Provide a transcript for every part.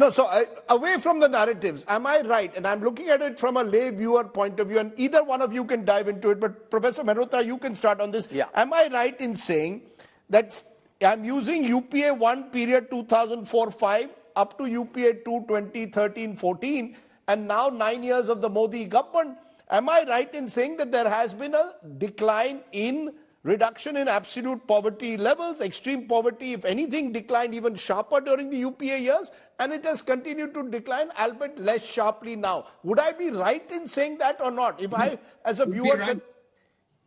No, so away from the narratives, am I right? And I'm looking at it from a lay viewer point of view, and either one of you can dive into it, but Professor Mehrotra, you can start on this. Yeah. Am I right in saying that I'm using UPA 1 period 2004-5 up to UPA 2 2013-14, and now 9 years of the Modi government? Am I right in saying that there has been a decline in reduction in absolute poverty levels, extreme poverty, if anything, declined even sharper during the UPA years, and it has continued to decline, albeit less sharply now? Would I be right in saying that or not? If I, as a viewer, said,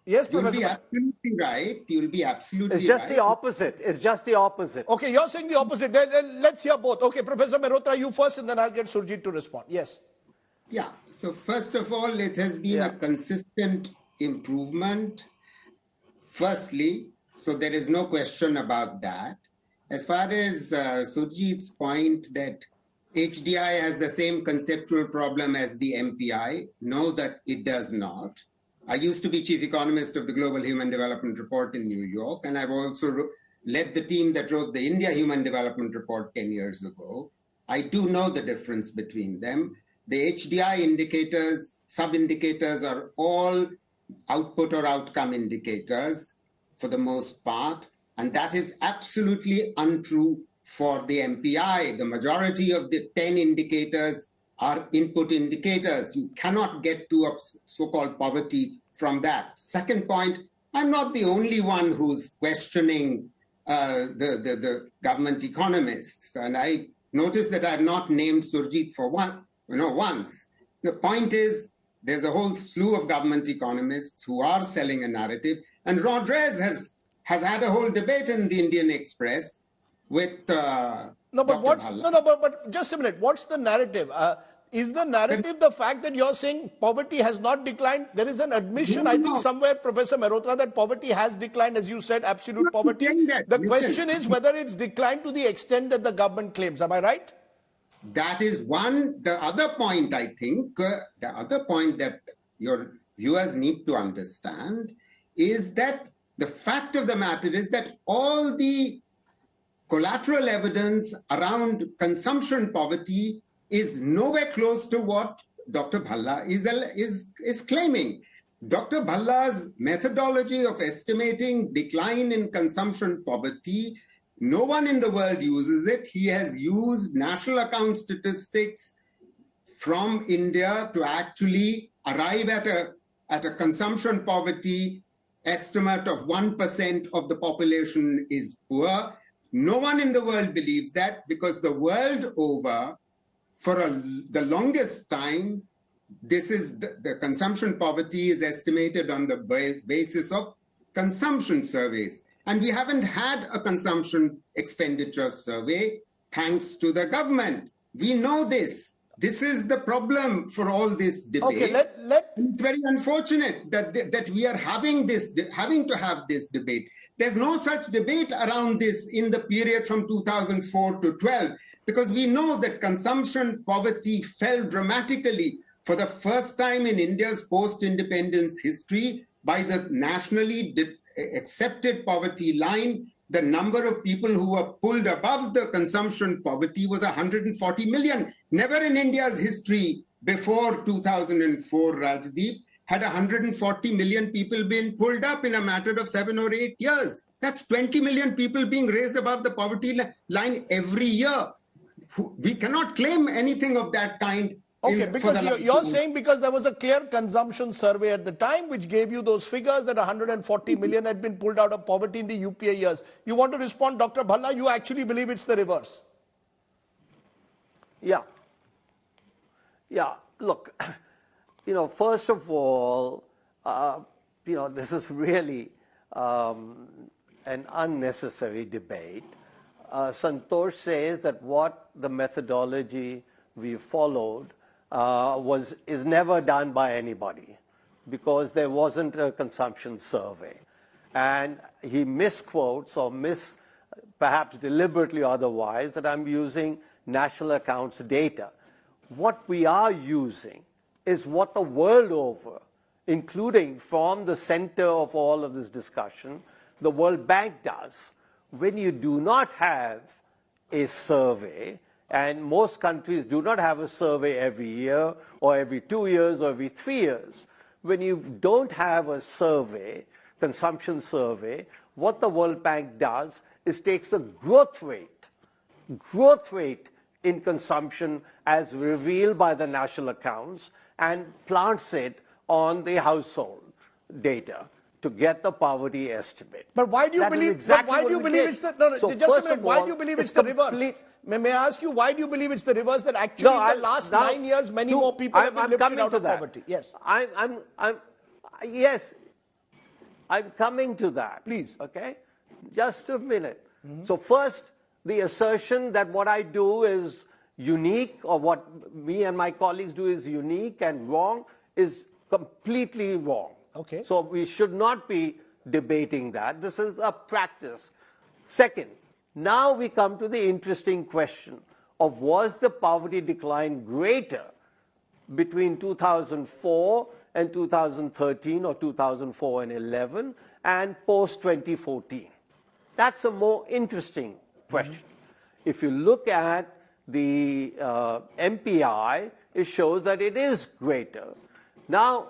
yes, You'll Professor. be absolutely right. You'll be absolutely right. It's just the opposite. It's just the opposite. Okay, you're saying the opposite. Let's hear both. Okay, Professor Mehrotra, you first, and then I'll get Surjit to respond. Yes. Yeah. So first of all, it has been a consistent improvement. Firstly, so there is no question about that. As far as Surjit's point that HDI has the same conceptual problem as the MPI, no, that it does not. I used to be chief economist of the Global Human Development Report in New York, and I've also led the team that wrote the India Human Development Report 10 years ago. I do know the difference between them. The HDI indicators, sub-indicators are all output or outcome indicators for the most part, and that is absolutely untrue for the MPI. The majority of the 10 indicators are input indicators. You cannot get to a so-called poverty from that. Second point, I'm not the only one who's questioning the government economists, and I notice that I've not named Surjit for once. The point is, there's a whole slew of government economists who are selling a narrative, and Rodriguez has had a whole debate in the Indian Express with but just a minute. What's the narrative? Is the narrative the fact that you're saying poverty has not declined? There is an admission, I think, somewhere, Professor Mehrotra, that poverty has declined, as you said, absolute poverty. The question is whether it's declined to the extent that the government claims. Am I right? That is one. The other point, I think, the other point that your viewers need to understand is that the fact of the matter is that all the collateral evidence around consumption poverty is nowhere close to what Dr. Bhalla is claiming. Dr. Bhalla's methodology of estimating decline in consumption poverty, no one in the world uses it. He has used national account statistics from India to actually arrive at a consumption poverty estimate of 1% of the population is poor. No one in the world believes that, because the world over, for the longest time, this is the consumption poverty is estimated on the basis of consumption surveys. And we haven't had a consumption expenditure survey thanks to the government. We know this. This is the problem for all this debate. Okay, it's very unfortunate that we are having to have this debate. There's no such debate around this in the period from 2004 to 12, because we know that consumption poverty fell dramatically for the first time in India's post-independence history by the nationally accepted poverty line. The number of people who were pulled above the consumption poverty was 140 million. Never in India's history before 2004, Rajdeep, had 140 million people been pulled up in a matter of 7 or 8 years. That's 20 million people being raised above the poverty line every year. We cannot claim anything of that kind. Okay, because you're saying because there was a clear consumption survey at the time which gave you those figures that 140 million had been pulled out of poverty in the UPA years. You want to respond, Dr. Bhalla? You actually believe it's the reverse? Yeah. Yeah. Look, first of all, this is really an unnecessary debate. Santosh says that what the methodology we followed is never done by anybody, because there wasn't a consumption survey. And he misquotes or perhaps deliberately otherwise, that I'm using national accounts data. What we are using is what the world over, including from the center of all of this discussion, the World Bank does. When you do not have a survey, And most countries do not have a survey every year or every 2 years or every 3 years. When you don't have a survey, consumption survey, what the World Bank does is takes the growth rate in consumption as revealed by the national accounts and plants it on the household data to get the poverty estimate. But why do you believe? Exactly why do you believe it's the? No, so just a minute. Why do you believe it's the reverse? May I ask you why do you believe it's the reverse? That actually in the last 9 years, many more people have been lifted out of poverty. Yes. Yes. I'm coming to that. Please. Okay. Just a minute. So first, the assertion that what I do is unique, or what me and my colleagues do is unique and wrong, is completely wrong. Okay. So we should not be debating that. This is a practice. Second, now we come to the interesting question of was the poverty decline greater between 2004 and 2013 or 2004 and 11 and post 2014? That's a more interesting question. If you look at the MPI, it shows that it is greater. Now,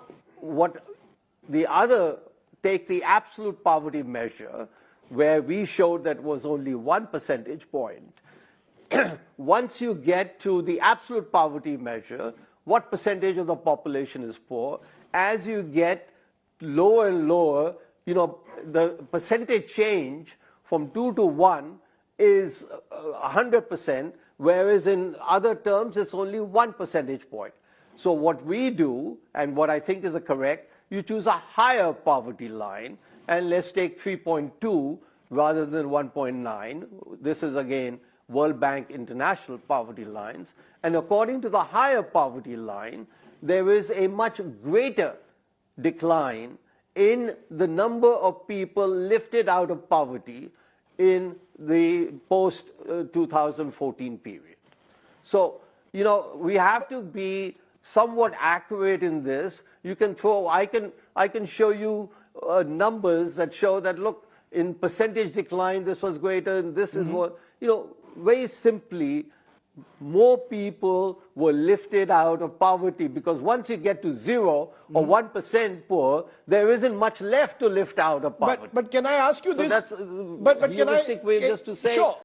take the absolute poverty measure, where we showed that was only 1 percentage point. Once you get to the absolute poverty measure, what percentage of the population is poor? As you get lower and lower, the percentage change from 2 to 1 is 100%, whereas in other terms, it's only 1 percentage point. So what we do, and what I think is correct, you choose a higher poverty line, and let's take 3.2 rather than 1.9. This is, again, World Bank International Poverty Lines. And according to the higher poverty line, there is a much greater decline in the number of people lifted out of poverty in the post-2014 period. So, we have to be somewhat accurate in this. I can show you numbers that show that, look, in percentage decline, this was greater, and this is what, very simply, more people were lifted out of poverty, because once you get to 0 or 1% poor, there isn't much left to lift out of poverty. But can I ask you this? That's a heuristic way just to say, sure.